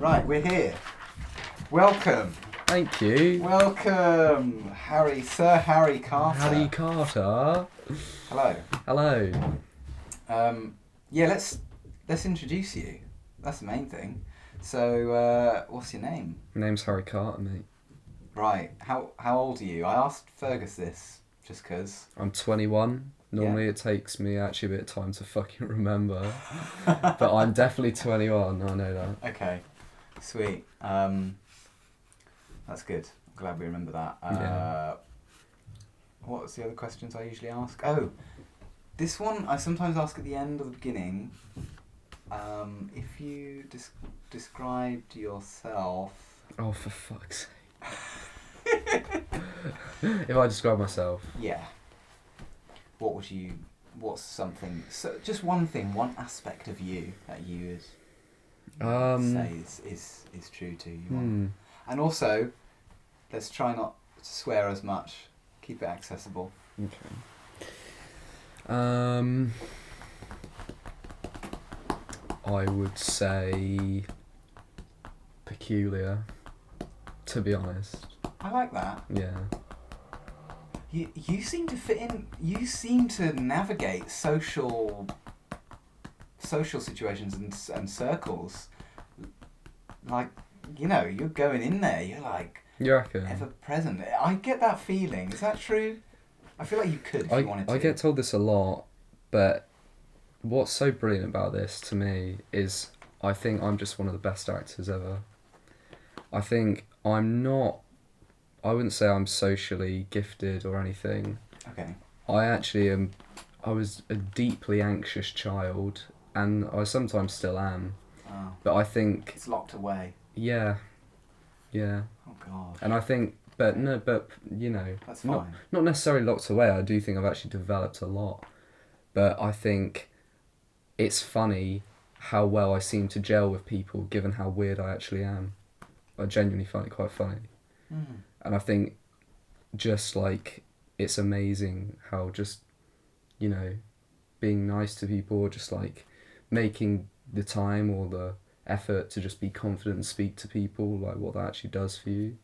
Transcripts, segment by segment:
Right, we're here. Welcome. Thank you. Welcome, Sir Harry Carter. Harry Carter. Hello. Hello. Yeah, let's introduce you. That's the main thing. So, what's your name? My name's Harry Carter, mate. Right. How old are you? I asked Fergus this just 'cause. I'm 21. Normally it takes me actually a bit of time to fucking remember. But I'm definitely 21, I know that. Okay. Sweet. That's good. I'm glad we remember that. Yeah. What's the other questions I usually ask? Oh, this one I sometimes ask at the end or the beginning. If you described yourself... Oh, for fuck's sake. If I describe myself. Yeah. What's something... So just one thing, one aspect of you that you say is true to you. And also, let's try not to swear as much. Keep it accessible. Okay. I would say peculiar, to be honest. I like that. Yeah. You seem to fit in. You seem to navigate social situations and circles. Like, you know, you're going in there. You're like You reckon? ever present. I get that feeling. Is that true? I feel like you could if you wanted to. I get told this a lot, but what's so brilliant about this to me is I think I'm just one of the best actors ever. I think I wouldn't say I'm socially gifted or anything. Okay. I was a deeply anxious child, and I sometimes still am. Oh. But I think... It's locked away. Yeah. Yeah. Oh, God. And I think... But you know... That's fine. Not necessarily locked away. I do think I've actually developed a lot. But I think it's funny how well I seem to gel with people, given how weird I actually am. I genuinely find it quite funny. Mm. And I think just like it's amazing how just, you know, being nice to people or just like making the time or the effort to just be confident and speak to people, like what that actually does for you.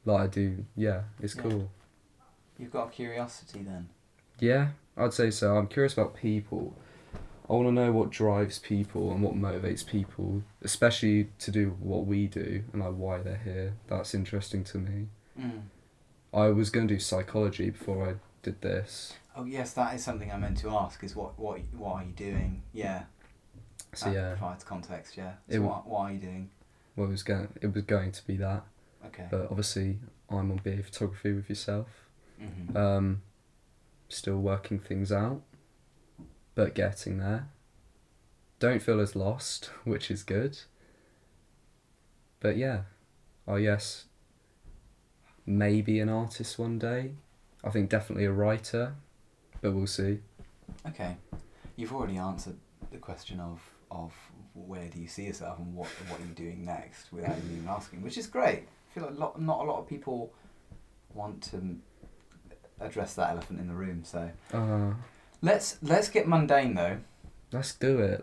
Like I do, yeah, it's cool. You've got a curiosity then. Yeah, I'd say so. I'm curious about people. I want to know what drives people and what motivates people, especially to do what we do and like why they're here. That's interesting to me. Mm. I was going to do psychology before I did this. Oh yes, that is something I meant to ask. Is what are you doing? Yeah. So yeah. Provides context. Yeah. So what are you doing? Well, it was going to be that. Okay. But obviously, I'm on BA photography with yourself. Mm-hmm. Still working things out, but getting there. Don't feel as lost, which is good. But yeah, yes, maybe an artist one day. I think definitely a writer, but we'll see. Okay. You've already answered the question of where do you see yourself and what are you doing next without even asking, which is great. I feel like not a lot of people want to address that elephant in the room. So let's get mundane though. Let's do it.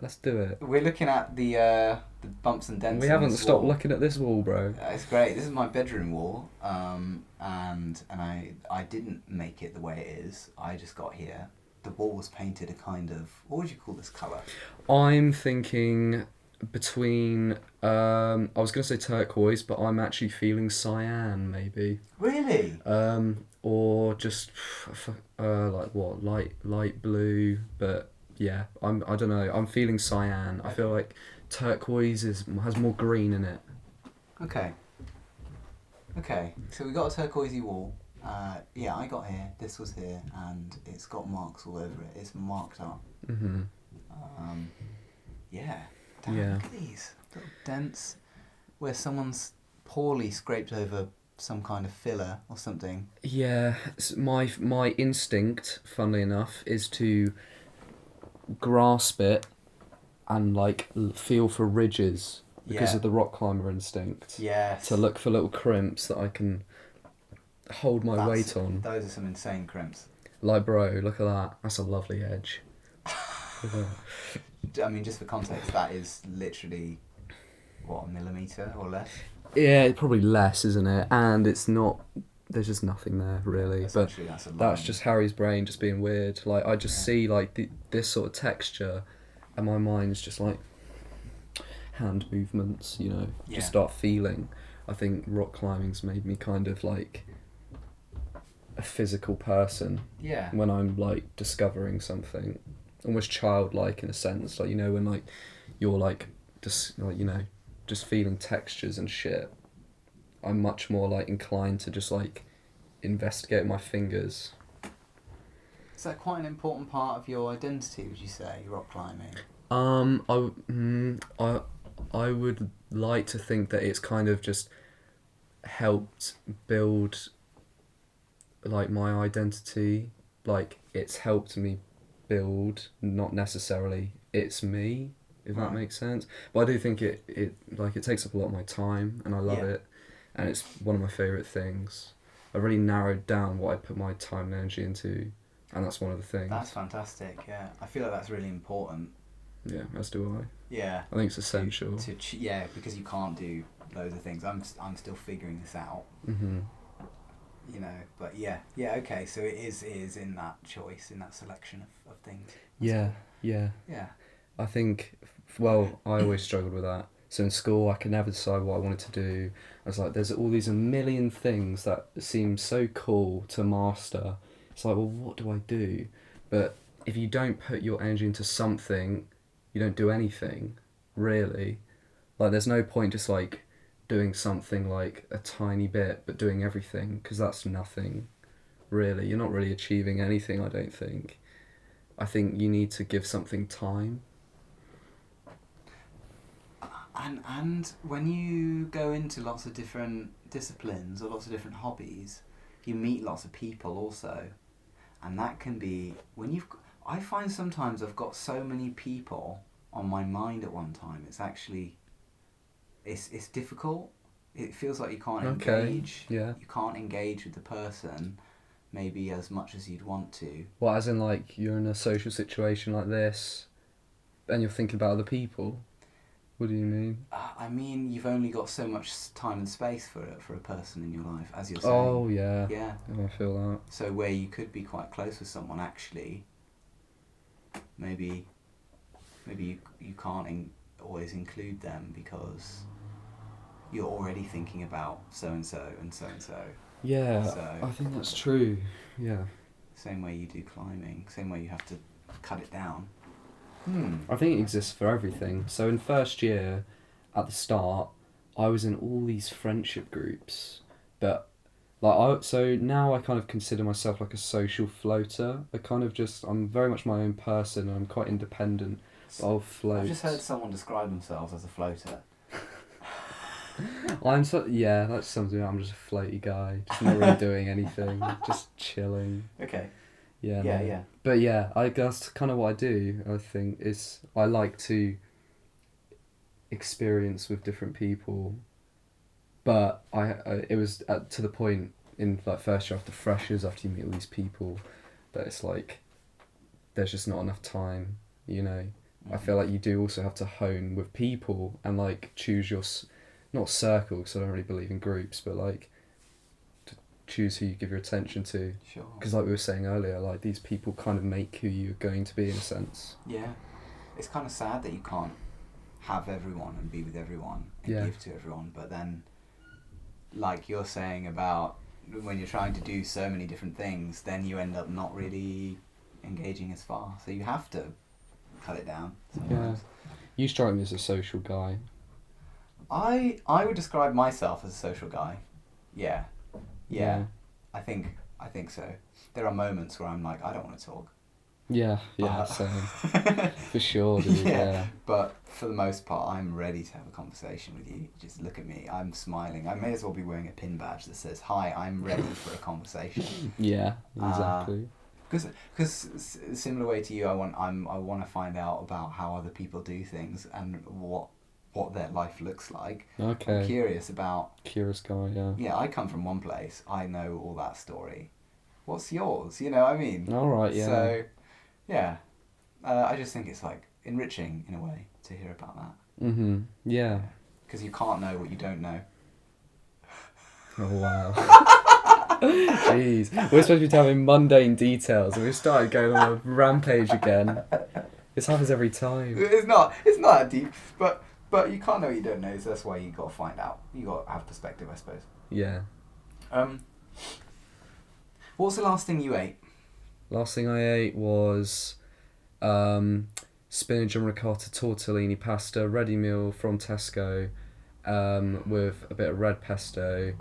We're looking at the bumps and dents. We haven't stopped looking at this wall, bro. It's great. This is my bedroom wall, and I didn't make it the way it is. I just got here. The wall was painted a kind of, what would you call this colour? I'm thinking between I was gonna say turquoise, but I'm actually feeling cyan maybe. Really? Or just like what, light blue, but yeah, I don't know. I'm feeling cyan. I feel like turquoise has more green in it. Okay. So we got a turquoisey wall. Yeah, I got here. This was here, and it's got marks all over it. It's marked up. Mhm. Yeah. Damn, look at these little dents where someone's poorly scraped over some kind of filler or something. Yeah, my instinct, funnily enough, is to grasp it and like feel for ridges because of the rock climber instinct. Yes. To look for little crimps that I can hold my weight on. Those are some insane crimps. Like, bro, look at that. That's a lovely edge. I mean, just for context, that is literally what, a millimetre or less? Yeah, probably less, isn't it? And it's not. There's just nothing there really. But Essentially, that's a line. that's just Harry's brain just being weird. Like I just see like this sort of texture, and my mind's just like hand movements. You know, just start feeling. I think rock climbing's made me kind of like a physical person. Yeah. When I'm like discovering something, almost childlike in a sense. Like, you know, when like you're like just like, you know, just feeling textures and shit. I'm much more like inclined to just like investigate my fingers. Is that quite an important part of your identity, would you say, rock climbing? I would like to think that it's kind of just helped build like my identity. Like it's helped me build, not necessarily it's me, if that makes sense. But I do think it like it takes up a lot of my time, and I love it, and it's one of my favourite things. I've really narrowed down what I put my time and energy into, and that's one of the things. That's fantastic, yeah. I feel like that's really important. Yeah, as do I. Yeah. I think it's essential. Yeah, because you can't do loads of things. I'm still figuring this out. Mhm. You know, but yeah, okay. So it is in that choice, in that selection of things. Yeah. Yeah. I think, well, I always struggled with that. So in school, I could never decide what I wanted to do. I was like, there's all these a million things that seem so cool to master. It's like, well, what do I do? But if you don't put your energy into something, you don't do anything, really. Like, there's no point just like doing something like a tiny bit, but doing everything, because that's nothing, really. You're not really achieving anything, I don't think. I think you need to give something time. And when you go into lots of different disciplines or lots of different hobbies, you meet lots of people also, and that can be I find sometimes I've got so many people on my mind at one time. It's actually it's difficult. It feels like you can't engage. Yeah. You can't engage with the person maybe as much as you'd want to. Well, as in like you're in a social situation like this, and you're thinking about other people. What do you mean? I mean, you've only got so much time and space for a person in your life, as you're saying. Oh, yeah. Yeah. Oh, I feel that. So where you could be quite close with someone, actually, maybe you can't always include them because you're already thinking about so-and-so and so-and-so. Yeah, So, I think that's true. Yeah. Same way you do climbing, same way you have to cut it down. I think it exists for everything. So in first year, at the start, I was in all these friendship groups, but so now I kind of consider myself like a social floater. I'm very much my own person, and I'm quite independent. But I'll float. I've just heard someone describe themselves as a floater. That sums me up. I'm just a floaty guy, just not really doing anything, just chilling. Okay. Yeah. Yeah, no. yeah. But yeah, I guess kind of what I do, I think, is I like to experience with different people. But it was to the point in like first year after freshers, after you meet all these people, that it's like there's just not enough time, you know. I feel like you do also have to hone with people and like choose your not circle, because I don't really believe in groups, but like to choose who you give your attention to. Sure. Because like we were saying earlier, like these people kind of make who you're going to be in a sense. Yeah. It's kind of sad that you can't have everyone and be with everyone and give to everyone, but then like you're saying about when you're trying to do so many different things, then you end up not really engaging as far. So you have to cut it down sometimes. Yeah. You strike me as a social guy. I would describe myself as a social guy. Yeah. I think so. There are moments where I'm like, I don't want to talk. Yeah, same. For sure, dude, yeah. But for the most part, I'm ready to have a conversation with you. Just look at me. I'm smiling. I may as well be wearing a pin badge that says, "Hi, I'm ready for a conversation." Yeah, exactly. Because similar way to you, I want to find out about how other people do things and what their life looks like. Okay. I'm curious about... Curious guy, yeah. Yeah, I come from one place. I know all that story. What's yours? You know what I mean? Alright, yeah. So, yeah. I just think it's like enriching in a way to hear about that. Mm-hmm. Yeah. because you can't know what you don't know. Oh wow. Jeez. We're supposed to be having mundane details and we started going on a rampage again. This happens every time. It's not that deep, but you can't know what you don't know, so that's why you got to find out. You got to have perspective, I suppose. Yeah. What's the last thing you ate? Last thing I ate was spinach and ricotta tortellini pasta, ready meal from Tesco, with a bit of red pesto,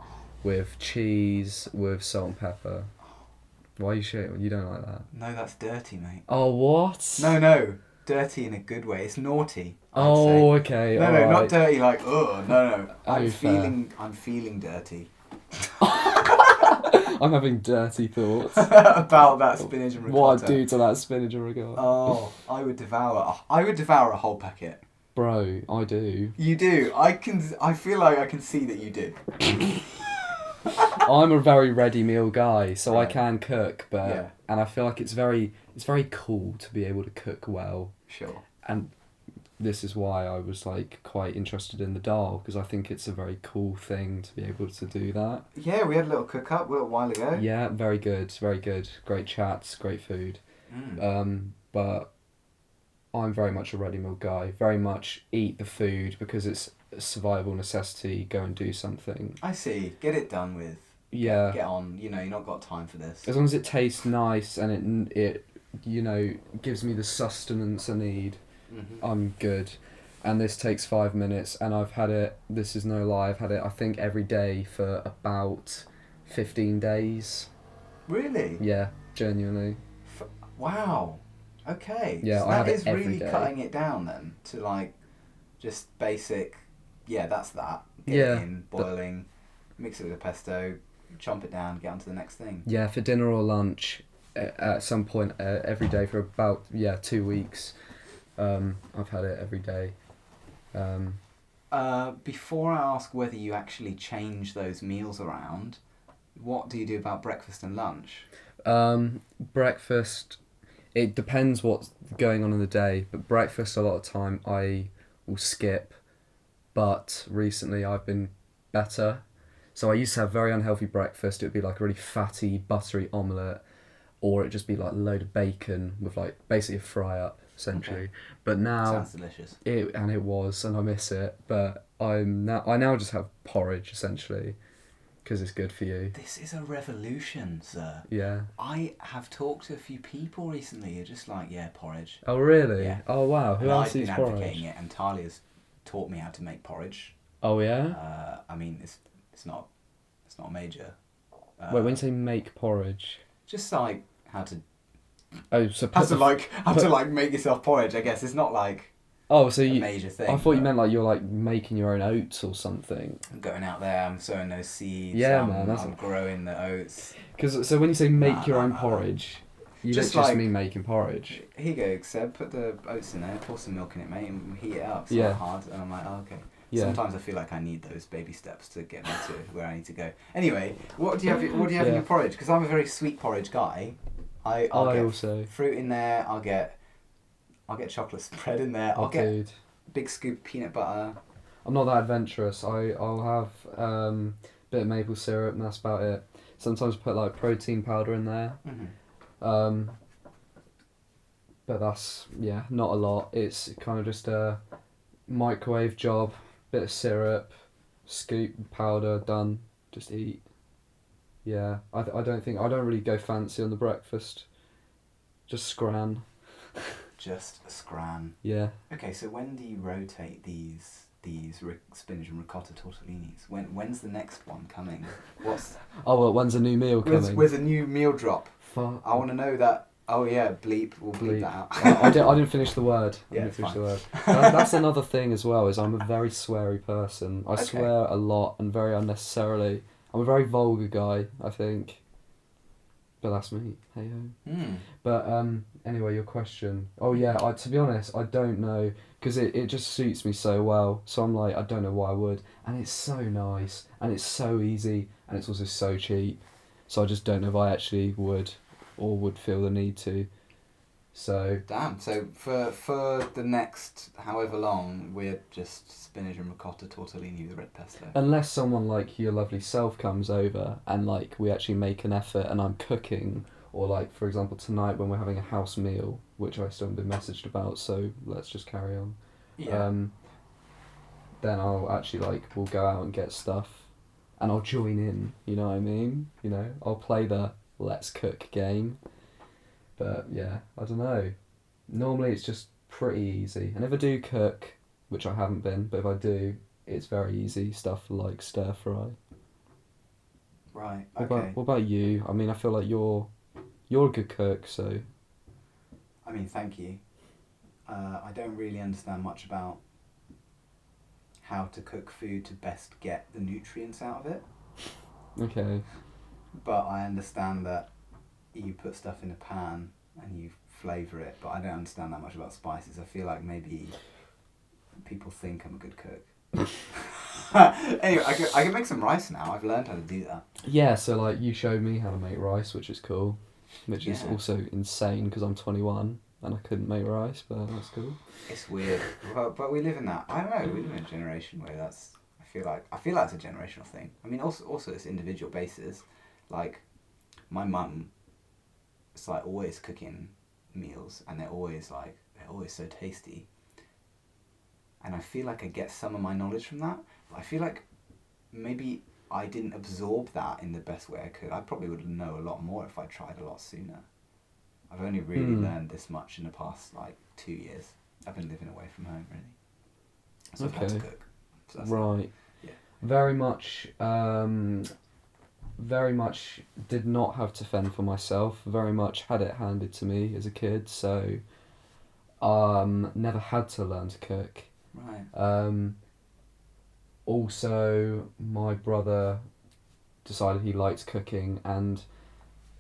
with cheese, with salt and pepper. Why are you shit? You don't like that? No, that's dirty, mate. Oh, what? No. Dirty in a good way. It's naughty. I'd Oh, say. okay. No, all not right. dirty like ugh. No. I'm fair. feeling dirty I'm having dirty thoughts. about that spinach and ricotta. What I do to that spinach and ricotta? Oh, I would devour a whole packet. Bro, I do. You do. I feel like I can see that you do. I'm a very ready meal guy, so Right. I can cook, but Yeah. and I feel like it's very cool to be able to cook well. Sure. And this is why I was like quite interested in the dal, because I think it's a very cool thing to be able to do that. Yeah, we had a little cook up a little while ago. Yeah, very good. Great chats, great food. But I'm very much a ready meal guy. Very much eat the food because it's a survival necessity. Go and do something. I see. Get it done with. Yeah. Get on. You know, you've not got time for this. As long as it tastes nice and it gives me the sustenance I need, I'm good. And this takes 5 minutes, and I've had it. This is no lie. I've had it. I think every day for about 15 days. Really? Yeah, genuinely. Wow. Okay. Yeah, so I have that it is every really day. cutting it down then to like just basic. Yeah, that's that. Get Yeah, it in, boiling, mix it with a pesto, chomp it down, get on to the next thing. Yeah, for dinner or lunch, at some point every day for about 2 weeks. I've had it every day. Before I ask whether you actually change those meals around, what do you do about breakfast and lunch? Breakfast, it depends what's going on in the day, but breakfast a lot of time I will skip, but recently I've been better. So I used to have very unhealthy breakfast. It would be like a really fatty, buttery omelette, or it'd just be like a load of bacon with like basically a fry up, essentially. Okay. But now Sounds delicious. it was, and I miss it. But I now just have porridge essentially, because it's good for you. This is a revolution, sir. Yeah. I have talked to a few people recently who are just like, yeah, porridge. Oh really? Yeah. Oh wow. Who And else I've been eats advocating porridge? it, and Talia's taught me how to make porridge. Oh yeah. I mean, it's not major. Wait, when you say make porridge, Just like how to put make yourself porridge. I guess it's not like Oh, so a you. major thing. I thought you but meant like you're like making your own oats or something. I'm going out there. I'm sowing those seeds. Yeah, I'm, man, I'm growing the oats. Because so when you say make Nah, your nah, own nah. porridge, you Just don't just like- mean making porridge. Here you go, Seb. Put the oats in there. Pour some milk in it, mate, and heat it up. It's Yeah. not hard. And I'm like, oh, okay. Yeah. Sometimes I feel like I need those baby steps to get me to where I need to go. Anyway, what do you have in Yeah. your porridge? Because I'm a very sweet porridge guy. I'll I get also. fruit in there. I'll get chocolate spread in there. I'll Oh, get dude. a big scoop of peanut butter. I'm not that adventurous. I'll have a bit of maple syrup and that's about it. Sometimes put like protein powder in there. Mm-hmm. But that's not a lot. It's kind of just a microwave job, bit of syrup, scoop powder, done. Just eat. Yeah, I don't really go fancy on the breakfast. Just scran. Just a scran. Yeah. Okay, so when do you rotate these spinach and ricotta tortellinis? When's the next one coming? Oh well, when's a new meal coming? Where's a new meal drop? Fuck. I want to know that. Oh yeah, bleep. We'll bleep that out. I didn't finish the word. Yeah, I didn't it's finish fine. the word. That's another thing as well. Is I'm a very sweary person. I Okay. swear a lot and very unnecessarily. I'm a very vulgar guy, I think. But that's me. Hey ho. But anyway, your question. Oh yeah. To be honest, I don't know because it just suits me so well. So I'm like, I don't know why I would. And it's so nice and it's so easy and it's also so cheap. So I just don't know if I actually would or would feel the need to. So Damn. So for the next however long, we're just spinach and ricotta tortellini with red pesto. unless someone like your lovely self comes over and like we actually make an effort and I'm cooking, or like for example tonight when we're having a house meal, which I still haven't been messaged about, so let's just carry on. Yeah. Then I'll actually like we'll go out and get stuff, and I'll join in. You know what I mean? You know, I'll play the let's cook game. But yeah, I don't know. Normally it's just pretty easy, and if I do cook, which I haven't been, but if I do, it's very easy stuff like stir fry. Right. What about you? I mean, I feel like you're a good cook, so I mean, thank you. I don't really understand much about how to cook food to best get the nutrients out of it, okay. but I understand that you put stuff in a pan and you flavour it, but I don't understand that much about spices. I feel like maybe people think I'm a good cook. Anyway, I can make some rice now. I've learned how to do that. Yeah, so like you showed me how to make rice, which is cool, which is Yeah. also insane because I'm 21 and I couldn't make rice, but that's cool. It's weird, but we live in that. I don't know. We live in a generation where that's. I feel like it's a generational thing. I mean, also it's individual basis. Like, my mum, it's like always cooking meals, and they're always so tasty. And I feel like I get some of my knowledge from that. But I feel like maybe I didn't absorb that in the best way I could. I probably would know a lot more if I tried a lot sooner. I've only really learned this much in the past 2 years. I've been living away from home, really. So I've had to cook. So that's Right. Yeah. Very much did not have to fend for myself. Very much had it handed to me as a kid, so never had to learn to cook. Right. Also, my brother decided he likes cooking, and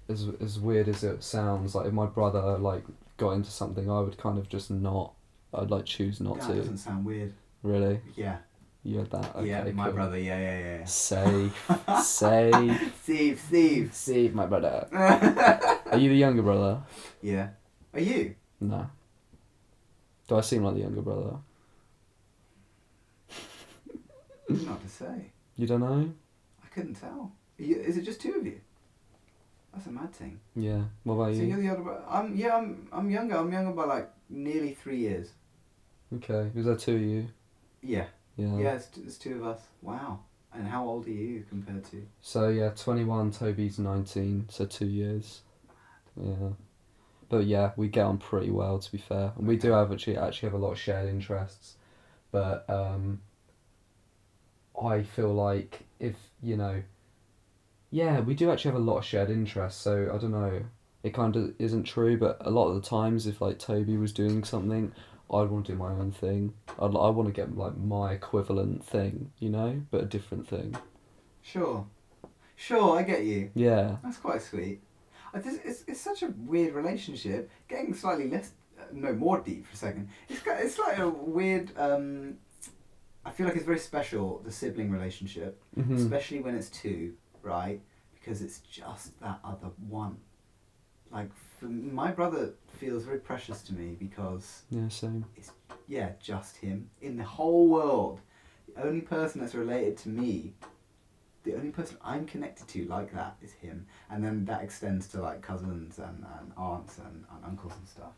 as weird as it sounds, like if my brother like got into something, I would kind of just not. I'd like choose not That to. doesn't sound weird. Really? Yeah. You had that? Okay, Yeah, my cool. brother. Yeah. Safe. Steve, my brother. Are you the younger brother? Yeah. Are you? No. Do I seem like the younger brother? Not to say. You don't know? I couldn't tell. Is it just two of you? That's a mad thing. Yeah. What about So you? you're the older brother. I'm younger. I'm younger by nearly 3 years. Okay. Was there two of you? Yeah. Yeah. Yeah, it's two of us. Wow. And how old are you compared to? So yeah, 21. Toby's 19. So 2 years. Yeah. But yeah, we get on pretty well, to be fair, and we do have actually have a lot of shared interests. But I feel like if yeah, we do actually have a lot of shared interests. So I don't know, it kind of isn't true, but a lot of the times, if like Toby was doing something, I'd want to do my own thing. I want to get like my equivalent thing, but a different thing. Sure, I get you. Yeah. That's quite sweet. It's such a weird relationship. Getting slightly less, more deep for a second. It's like a weird. I feel like it's very special, the sibling relationship, especially when it's two, right? Because it's just that other one. Like, my brother feels very precious to me because Same. it's just him in the whole world. The only person that's related to me. The only person I'm connected to like that is him, and then that extends to like cousins and aunts and uncles and stuff.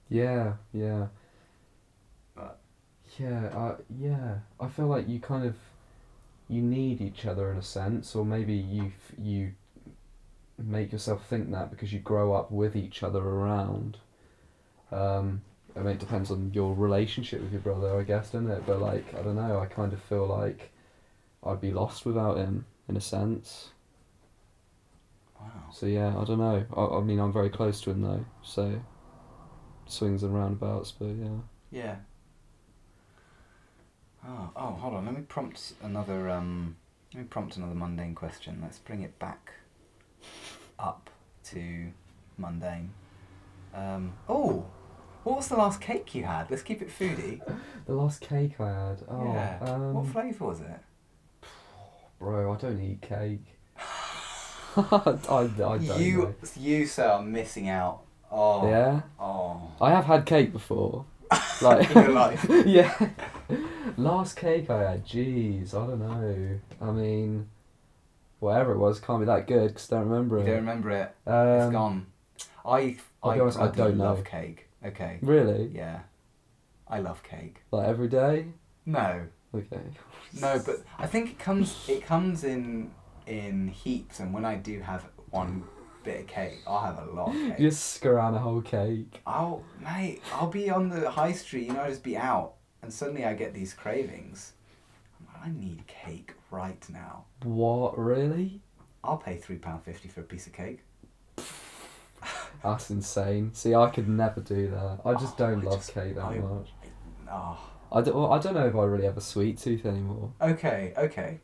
Yeah. But Yeah, I feel like you need each other in a sense, or maybe you make yourself think that because you grow up with each other around. I mean, it depends on your relationship with your brother, I guess, doesn't it? But I don't know, I kind of feel like I'd be lost without him, in a sense. wow. So yeah, I don't know. I mean, I'm very close to him though, so swings and roundabouts, but yeah. Yeah. Oh, hold on. Let me prompt another mundane question. Let's bring it back up to mundane. What was the last cake you had? Let's keep it foodie. The last cake I had. Oh, yeah. What flavour was it? Bro, I don't eat cake. I don't know. You, sir, are missing out Oh. Yeah. Oh. I have had cake before. Like In your life. Yeah. Last cake I had, jeez, I don't know. I mean, whatever it was, can't be that good because I don't remember You it. don't remember it. It's gone. I'll be honest, I bloody don't know. love cake. Okay. Really? Yeah. I love cake. Like every day? No. Okay. No, but I think it comes in heaps, and when I do have one bit of cake, I'll have a lot of cake. You just screw around a whole cake. I'll be on the high street, I'll just be out, and suddenly I get these cravings. I'm like, I need cake right now. What, really? I'll pay £3.50 for a piece of cake. That's insane. See, I could never do that. I just don't love cake that I- much. Oh. I don't know if I really have a sweet tooth anymore. Okay.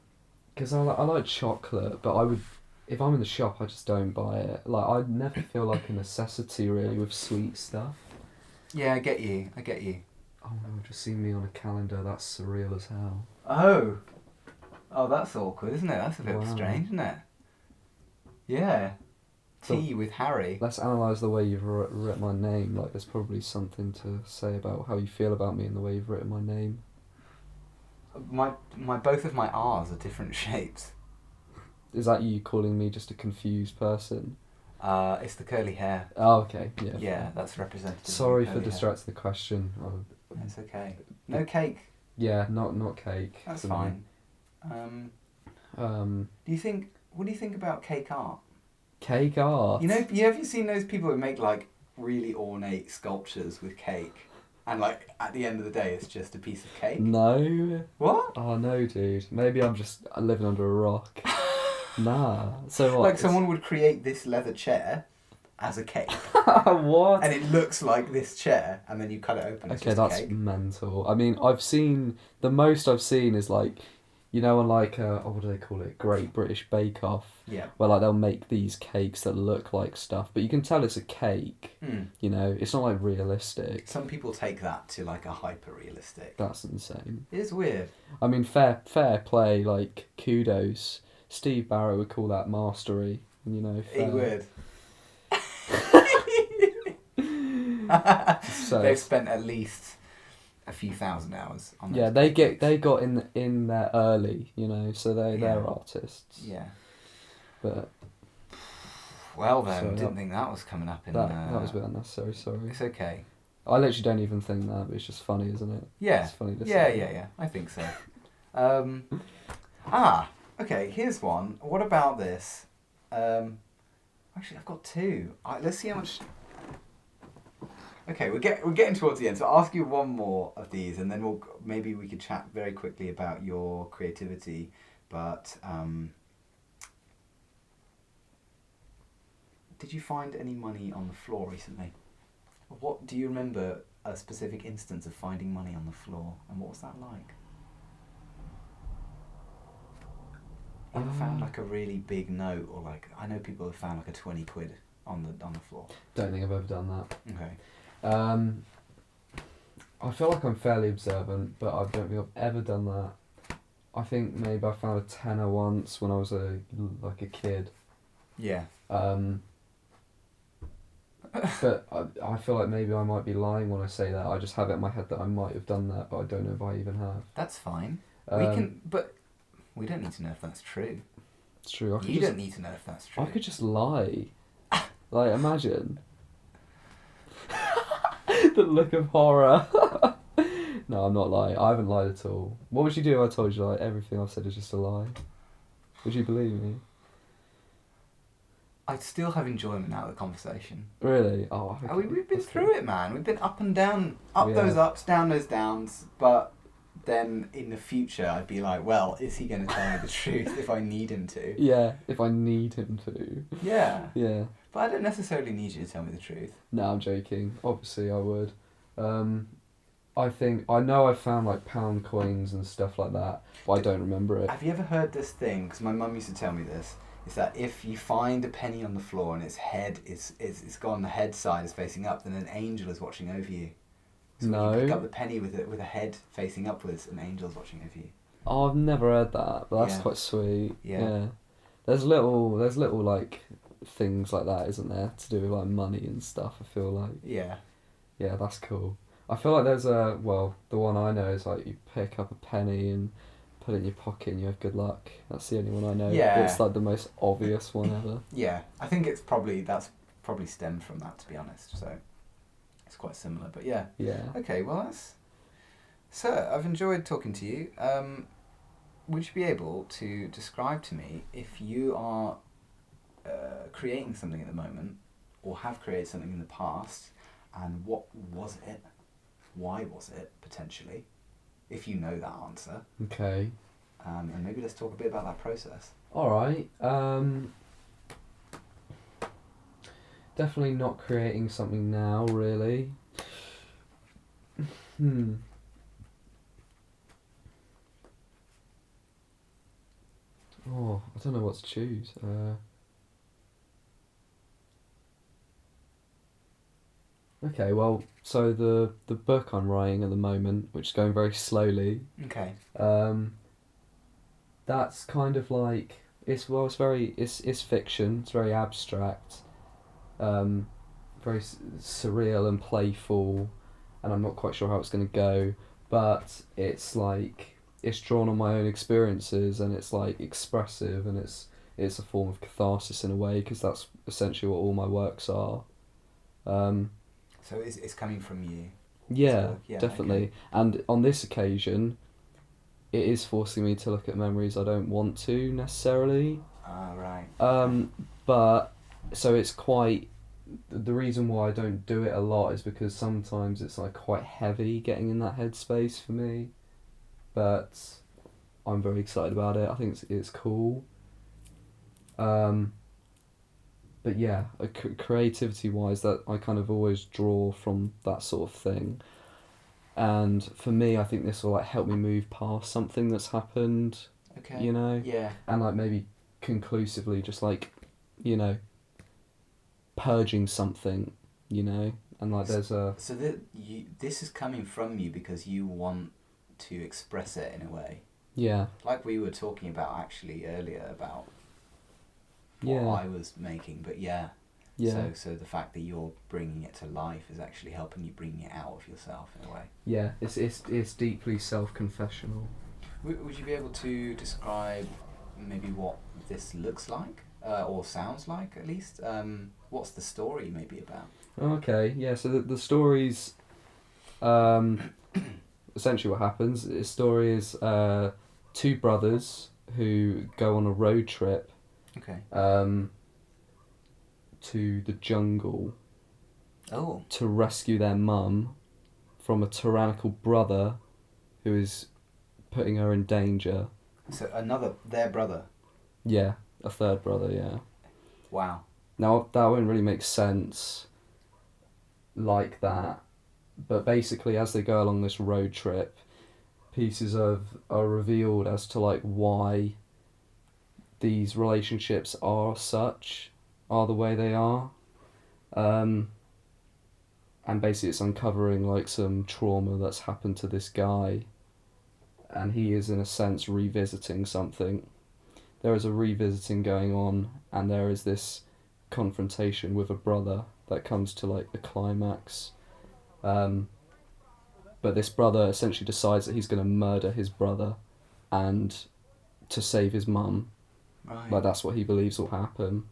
Because I like chocolate, but I would, if I'm in the shop, I just don't buy it. Like, I never feel like a necessity really with sweet stuff. Yeah, I get you. Oh no, I've just seen me on a calendar. That's surreal as hell. Oh, that's awkward, isn't it? That's a bit Wow. strange, isn't it? Yeah. So- Tea with Harry. Let's analyse the way you've written my name. Like, there's probably something to say about how you feel about me and the way you've written my name. My both of my R's are different shapes. Is that you calling me just a confused person? It's the curly hair. Oh, okay. Yeah. Yeah, that's representative. Sorry of for curly hair. distracting the question. It's okay. No cake. Yeah, not cake. That's for fine. me. What do you think about cake art? Cake art. Have you seen those people who make like really ornate sculptures with cake, and like at the end of the day it's just a piece of cake? No. What? Oh no, dude. Maybe I'm just living under a rock. Nah. So what? Like someone would create this leather chair as a cake, What? and it looks like this chair, and then you cut it open. It's Okay, just a that's cake. mental. I mean, the most I've seen is like, on like what do they call it? Great British Bake Off. Yeah. Where like they'll make these cakes that look like stuff, but you can tell it's a cake. It's not like realistic. Some people take that to like a hyper realistic. That's insane. It is weird. I mean, fair play. Like, kudos. Steve Barrett would call that mastery. Fair. He would. So They've spent at least a few thousand hours on those. yeah, they got in there early. So they're Yeah. artists. Yeah. But Well then, So didn't think that was coming up in. that was a bit unnecessary. Sorry. It's okay. I literally don't even think that, but it's just funny, isn't it? Yeah. It's funny to Yeah. say. I think so. Okay. Here's one. What about this? Actually, I've got two. Let's see how much. Okay, we're getting towards the end, so I'll ask you one more of these, and then maybe we could chat very quickly about your creativity. But did you find any money on the floor recently? What do you remember a specific instance of finding money on the floor, and what was that like? You ever found like a really big note, or like I know people have found like a 20 quid on the floor. Don't think I've ever done that. Okay. I feel like I'm fairly observant, but I don't think I've ever done that. I think maybe I found a tenner once when I was a kid. Yeah. But I feel like maybe I might be lying when I say that. I just have it in my head that I might have done that, but I don't know if I even have. That's fine. But We don't need to know if that's true. it's true. You don't need to know if that's true. I could just lie. Like, imagine. The look of horror. No, I'm not lying. I haven't lied at all. What would you do if I told you like everything I've said is just a lie? Would you believe me? I'd still have enjoyment out of the conversation. Really? Oh, okay. We've been That's through good. it, man. We've been up and down, up We those have. ups, down those downs. But then in the future, I'd be like, well, is he going to tell me the truth if I need him to? Yeah, if I need him to. Yeah. Yeah. But I don't necessarily need you to tell me the truth. No, I'm joking. Obviously, I would. I know I've found like pound coins and stuff like that, but I don't remember it. Have you ever heard this thing? Because my mum used to tell me this. Is that if you find a penny on the floor and its head it's gone, the head side is facing up, then an angel is watching over you. So when you pick No. up the penny with a head facing upwards, an angel's watching over you. Oh, I've never heard that, but that's Yeah. quite sweet. Yeah. There's little like things like that, isn't there, to do with like money and stuff. I feel like. Yeah. Yeah, that's cool. I feel like there's a, well, the one I know is like you pick up a penny and put it in your pocket and you have good luck. That's the only one I know. Yeah. It's like the most obvious one ever. Yeah, I think that's probably stemmed from that, to be honest. So it's quite similar, but yeah. Yeah. Okay, well that's. Sir, I've enjoyed talking to you. Would you be able to describe to me if you are creating something at the moment, or have created something in the past, and what was it? Why was it, potentially? If you know that answer. Okay. And maybe let's talk a bit about that process. Alright. Definitely not creating something now, really. Oh, I don't know what to choose. Okay, well, so the book I'm writing at the moment, which is going very slowly, Okay. that's kind of like it's fiction. It's very abstract, very surreal and playful, and I'm not quite sure how it's going to go. But it's like it's drawn on my own experiences, and it's like expressive, and it's a form of catharsis in a way, because that's essentially what all my works are. So it's coming from you. Yeah, Yeah, definitely. okay. And on this occasion, it is forcing me to look at memories I don't want to necessarily. Ah, right. But so it's quite. The reason why I don't do it a lot is because sometimes it's like quite heavy getting in that headspace for me. But I'm very excited about it. I think it's cool. But yeah, creativity wise, that I kind of always draw from that sort of thing. And for me, I think this will like help me move past something that's happened. Okay. You know. Yeah. And like maybe conclusively, just like, you know, purging something. You know, and like there's a. So this is coming from you because you want to express it in a way. Yeah. Like we were talking about actually earlier about what Yeah. I was making, but yeah. Yeah. So the fact that you're bringing it to life is actually helping you bring it out of yourself in a way. Yeah, it's deeply self-confessional. Would you be able to describe maybe what this looks like, or sounds like at least? What's the story maybe about? Okay, yeah. So the story's essentially what happens. The story is two brothers who go on a road trip. Okay. To the jungle. Oh. To rescue their mum from a tyrannical brother who is putting her in danger. So their brother. Yeah, a third brother. Yeah. Wow. Now that won't really make sense like that, but basically as they go along this road trip, pieces are revealed as to like why these relationships are the way they are. And basically it's uncovering like some trauma that's happened to this guy, and he is in a sense revisiting something. There is a revisiting going on, and there is this confrontation with a brother that comes to like the climax. But this brother essentially decides that he's going to murder his brother and to save his mum. Right. Like that's what he believes will happen.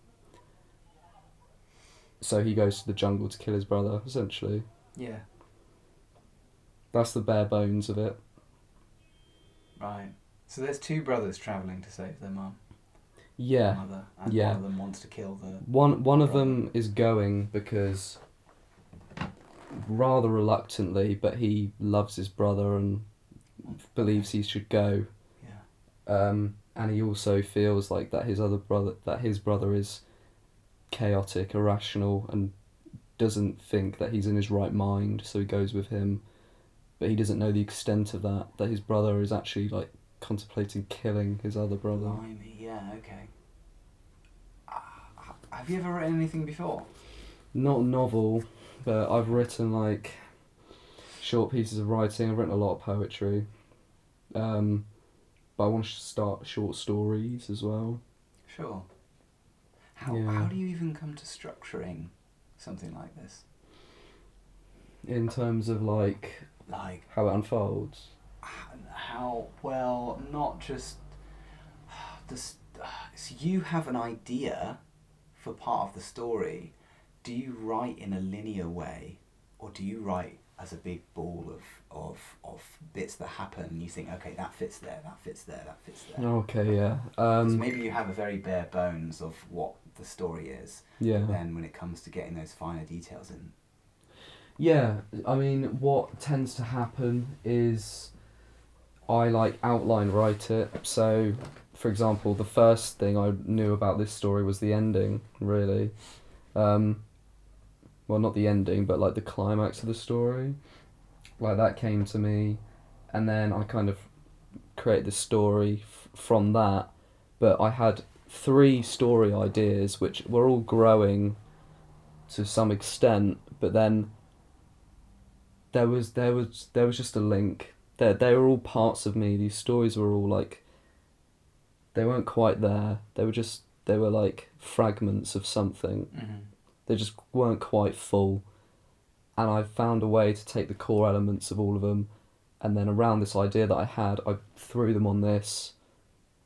So he goes to the jungle to kill his brother, essentially. Yeah. That's the bare bones of it. Right. So there's two brothers travelling to save their mum. Yeah. Mother, and yeah. one of them wants to kill the. One of them is going because rather reluctantly, but he loves his brother and believes he should go. Yeah. And he also feels like that his brother is chaotic, irrational, and doesn't think that he's in his right mind, so he goes with him. But he doesn't know the extent of that his brother is actually like contemplating killing his other brother. Blimey, yeah, okay. Have you ever written anything before? Not a novel, but I've written like short pieces of writing. I've written a lot of poetry. But I want to start short stories as well. Sure. How do you even come to structuring something like this? In terms of like how it unfolds. How well, not just this. So you have an idea for part of the story. Do you write in a linear way, or do you write as a big ball of bits that happen and you think, okay, that fits there, that fits there, that fits there? Okay, yeah. 'Cause maybe you have a very bare bones of what the story is. Yeah. But then when it comes to getting those finer details in. Yeah, I mean, what tends to happen is I like outline write it. So, for example, the first thing I knew about this story was the ending, really. Well, not the ending, but like the climax of the story. Like that came to me, and then I kind of created the story from that. But I had 3 story ideas which were all growing to some extent, but then there was just a link. They were all parts of me. These stories were all like, they weren't quite there. They were like fragments of something. Mm-hmm. They just weren't quite full. And I found a way to take the core elements of all of them, and then around this idea that I had, I threw them on this,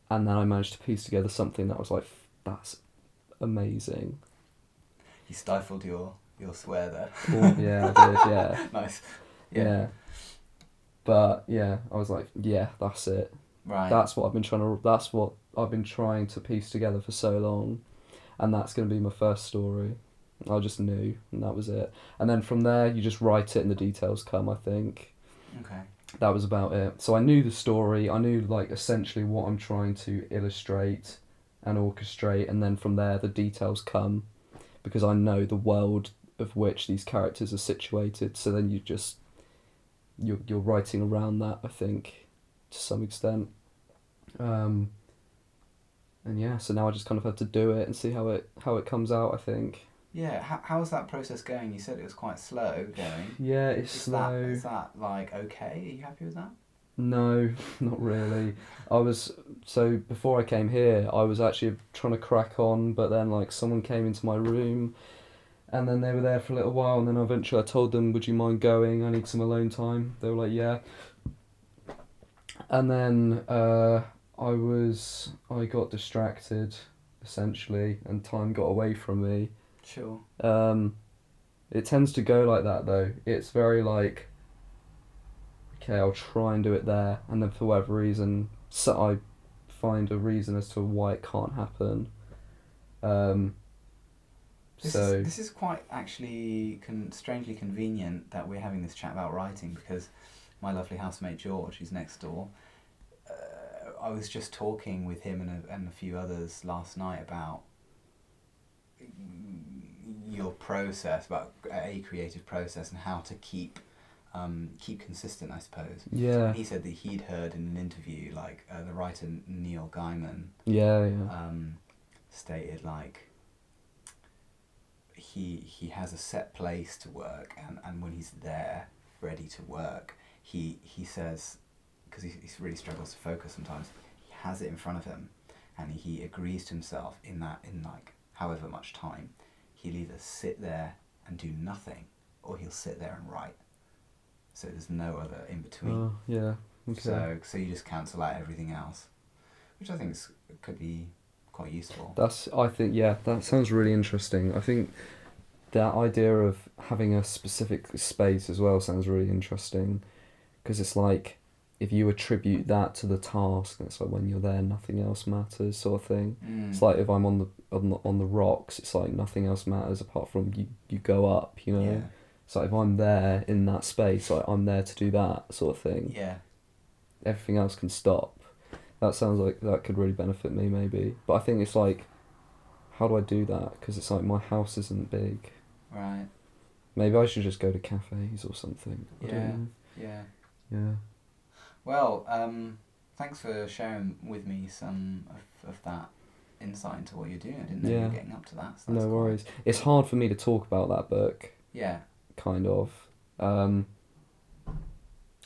and then I managed to piece together something that was like, that's amazing. You stifled your swear there. Oh, yeah, I did, yeah. Nice. Yeah. But yeah, I was like, yeah, that's it. Right. That's what I've been trying to piece together for so long, and that's going to be my first story. I just knew, and that was it. And then from there, you just write it, and the details come, I think. Okay. That was about it. So I knew the story. I knew like essentially what I'm trying to illustrate and orchestrate, and then from there, the details come, because I know the world of which these characters are situated. So then you're writing around that, I think, to some extent. And yeah, so now I just kind of have to do it and see how it comes out, I think. Yeah, how's that process going? You said it was quite slow going. Yeah, it's slow. Is that like okay? Are you happy with that? No, not really. So before I came here, I was actually trying to crack on, but then like someone came into my room, and then they were there for a little while, and then eventually I told them, would you mind going? I need some alone time. They were like, yeah. And then I got distracted, essentially, and time got away from me. Sure. It tends to go like that though. It's very like, okay, I'll try and do it there, and then for whatever reason, so I find a reason as to why it can't happen. This is quite actually strangely convenient that we're having this chat about writing, because my lovely housemate George, who's next door, I was just talking with him and a few others last night about your process, about a creative process, and how to keep consistent, I suppose. Yeah. And he said that he'd heard in an interview, like the writer Neil Gaiman. Yeah. Stated like he has a set place to work, and when he's there ready to work, he says, because he really struggles to focus sometimes, he has it in front of him, and he agrees to himself in like however much time, he'll either sit there and do nothing, or he'll sit there and write. So there's no other in between. Oh, yeah. Okay. So you just cancel out everything else, which I think could be quite useful. I think that sounds really interesting. I think that idea of having a specific space as well sounds really interesting, because it's like, if you attribute that to the task, it's like when you're there, nothing else matters, sort of thing. It's like if I'm on the rocks, it's like nothing else matters apart from you go up, you know. Yeah. So if I'm there in that space, like I'm there to do that sort of thing. Yeah. Everything else can stop. That sounds like that could really benefit me, maybe. But I think it's like, how do I do that? Because it's like my house isn't big. Right. Maybe I should just go to cafes or something. I don't know. Yeah. Well, thanks for sharing with me some of that insight into what you're doing. I didn't know you were getting up to that. So no worries. It's hard for me to talk about that book. Yeah. Kind of. I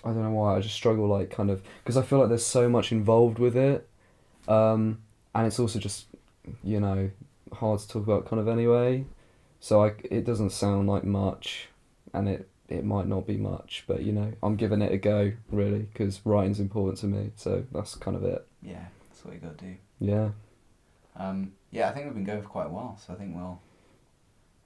don't know why. I just struggle, like, kind of, because I feel like there's so much involved with it, and it's also just, you know, hard to talk about kind of anyway. So it doesn't sound like much, and it might not be much, but you know, I'm giving it a go really because writing's important to me. So that's kind of it. Yeah, that's what you got to do. Yeah. Yeah, I think we've been going for quite a while, so I think we'll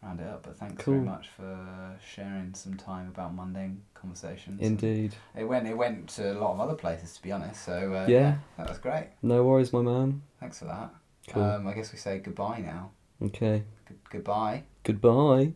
round it up. But thanks Cool. very much for sharing some time about mundane conversations. Indeed. It went to a lot of other places, to be honest. So Yeah. that was great. No worries, my man. Thanks for that. Cool. I guess we say goodbye now. Okay. Goodbye. Goodbye.